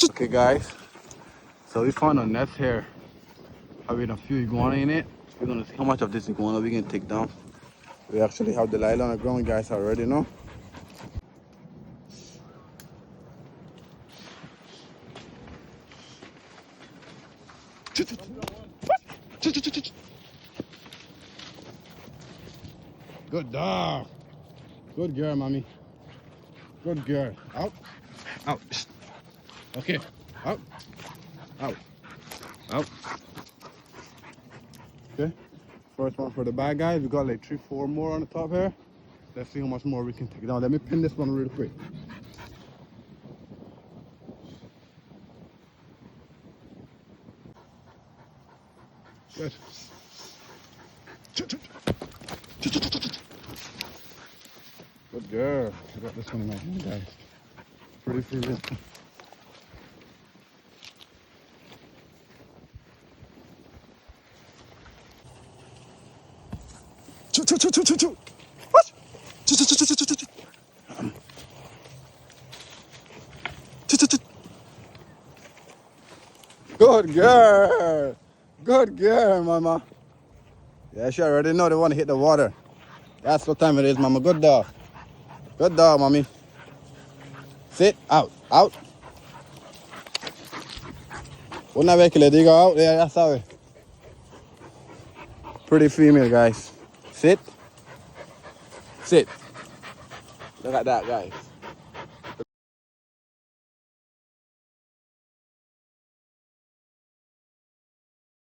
Okay, guys. So we found a nest here having a few iguana in it. We're gonna see how much of this iguana we can take down. We actually have Delaila on the ground, guys, already know. Good dog. Good girl, mommy. Good girl. Out. Out. Okay. Out. Out. Out. Okay. First one for the bad guys. We got like 3, 4 more on the top here. Let's see how much more we can take down. Let me pin this one real quick. Good. Good girl. I got this one in my hand, guys. Pretty for real. Good girl. Good girl, mama. Yeah, she already know they want to hit the water. That's what time it is, mama. Good dog. Good dog, mommy. Sit. Out. Out. Una vez que le digo out, ya sabe. Pretty female, guys. Sit. Sit. Look at that, guys.